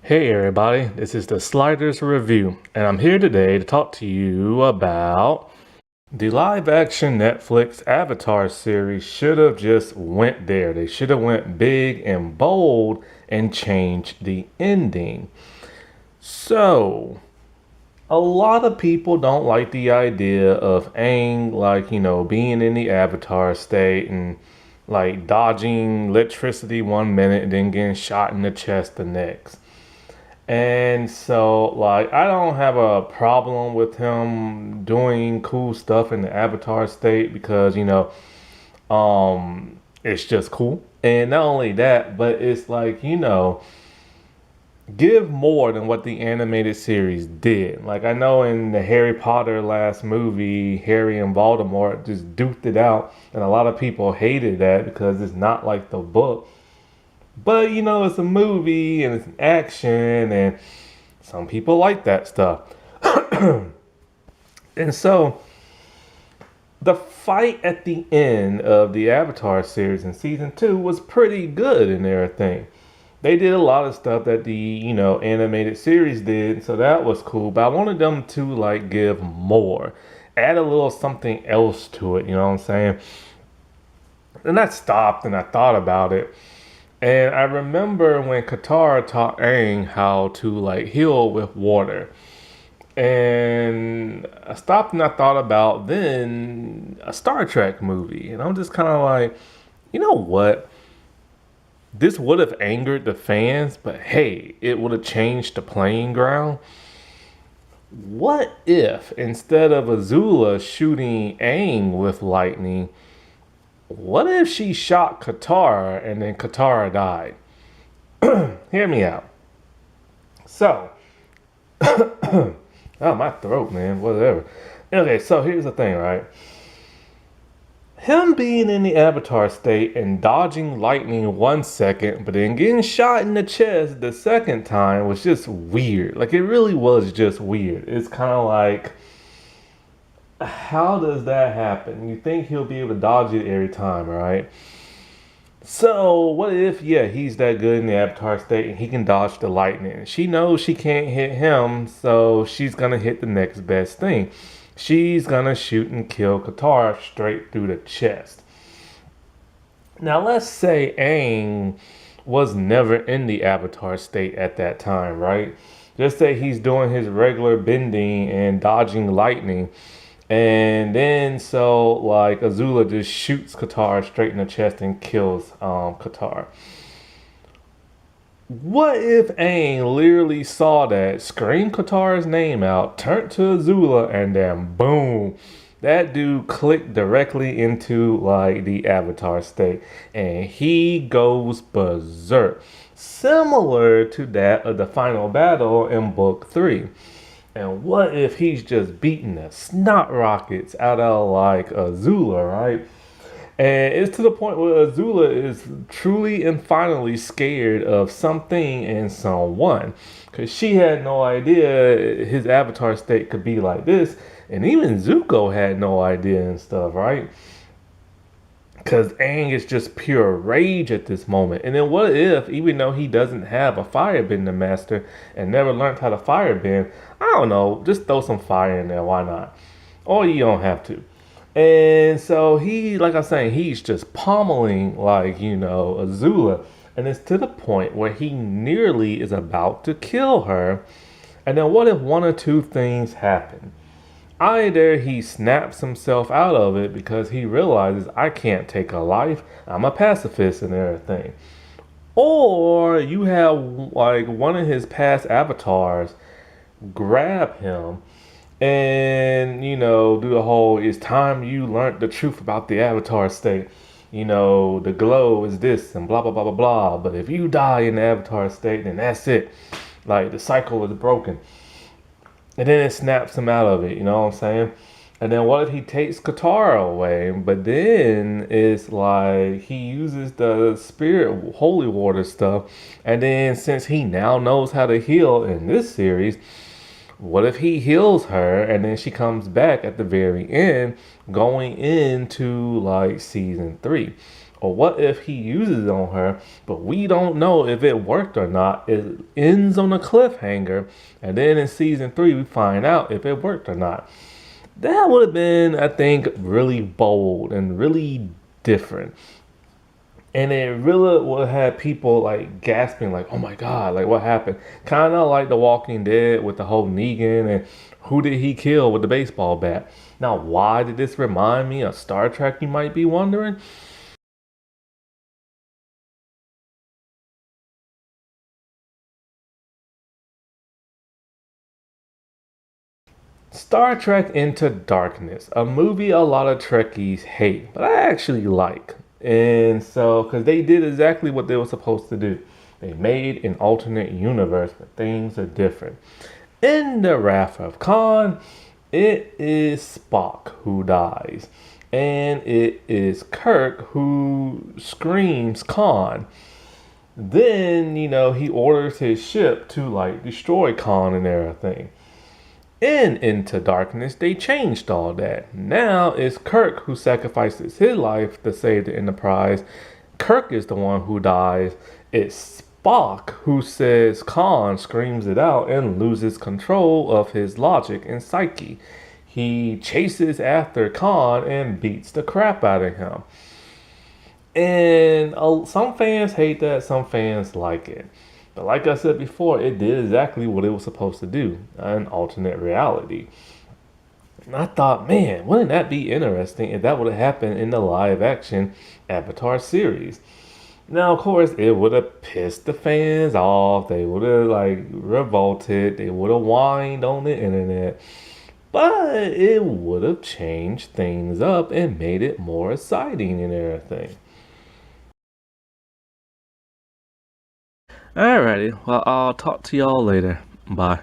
Hey everybody, this is the Sliders Review, and I'm here today to talk to you about the live action Netflix Avatar series should have just went there. They should have went big and bold and changed the ending. So, a lot of people don't like the idea of Aang being in the Avatar state and like dodging electricity one minute and then getting shot in the chest the next. And so, I don't have a problem with him doing cool stuff in the Avatar state because, it's just cool. And not only that, but it's give more than what the animated series did. Like, I know in the Harry Potter last movie, Harry and Voldemort just duked it out, and a lot of people hated that because it's not like the book. But it's a movie and it's an action, and some people like that stuff. And so the fight at the end of the Avatar series in season 2 was pretty good and everything. They did a lot of stuff that the, animated series did, so that was cool. But I wanted them to give more. Add a little something else to it, you know what I'm saying? And I stopped and I thought about it. And I remember when Katara taught Aang how to heal with water. And I stopped and I thought about then a Star Trek movie. And I'm just kind of like, you know what? This would have angered the fans, but hey, it would have changed the playing ground. What if instead of Azula shooting Aang with lightning, what if she shot Katara and then Katara died? Hear me out. So, oh, my throat, man, whatever. Okay, so here's the thing, right? Him being in the Avatar state and dodging lightning 1 second, but then getting shot in the chest the second time was just weird. Like, it really was just weird. It's kind of like, how does that happen? You think he'll be able to dodge it every time, right? So what if, yeah, he's that good in the Avatar state and he can dodge the lightning? She knows she can't hit him, so she's gonna hit the next best thing. She's gonna shoot and kill Katara straight through the chest. Now let's say Aang was never in the Avatar state at that time, right? Just say he's doing his regular bending and dodging lightning. And then Azula just shoots Katara straight in the chest and kills Katara. What if Aang literally saw that, screamed Katara's name out, turned to Azula, and then boom, that dude clicked directly into the Avatar state, and he goes berserk, similar to that of the final battle in Book 3. And what if he's just beating the snot rockets out of Azula, right? And it's to the point where Azula is truly and finally scared of something and someone. Because she had no idea his avatar state could be like this. And even Zuko had no idea and stuff, right? Because Aang is just pure rage at this moment. And then what if, even though he doesn't have a firebender master and never learned how to firebend, I don't know, just throw some fire in there, why not? Or you don't have to. And so he, like I'm saying, he's just pummeling, Azula. And it's to the point where he nearly is about to kill her. And then what if one or two things happen? Either he snaps himself out of it because he realizes I can't take a life, I'm a pacifist and everything. Or you have one of his past avatars grab him and do the whole it's time you learned the truth about the avatar state. The glow is this and blah blah blah blah blah. But if you die in the avatar state, then that's it. The cycle is broken. And then it snaps him out of it, you know what I'm saying? And then what if he takes Katara away? But then it's he uses the spirit holy water stuff. And then since he now knows how to heal in this series, what if he heals her and then she comes back at the very end going into season 3? Or what if he uses it on her, but we don't know if it worked or not? It ends on a cliffhanger, and then in season 3, we find out if it worked or not. That would have been, I think, really bold and really different. And it really would have people like gasping, like, oh my God, like what happened? Kind of like The Walking Dead with the whole Negan and who did he kill with the baseball bat. Now, why did this remind me of Star Trek, you might be wondering? Star Trek Into Darkness, a movie a lot of Trekkies hate, but I actually like. And so, because they did exactly what they were supposed to do. They made an alternate universe, but things are different. In the Wrath of Khan, it is Spock who dies. And it is Kirk who screams Khan. Then, he orders his ship to like destroy Khan and everything. In Into Darkness, they changed all that. Now it's Kirk who sacrifices his life to save the Enterprise. Kirk is the one who dies. It's Spock who says Khan, screams it out, and loses control of his logic and psyche. He chases after Khan and beats the crap out of him. And some fans hate that, some fans like it. But like I said before, it did exactly what it was supposed to do, an alternate reality. And I thought, man, wouldn't that be interesting if that would have happened in the live action Avatar series? Now, of course, it would have pissed the fans off. They would have like revolted. They would have whined on the internet. But it would have changed things up and made it more exciting and everything. Alrighty, well, I'll talk to y'all later. Bye.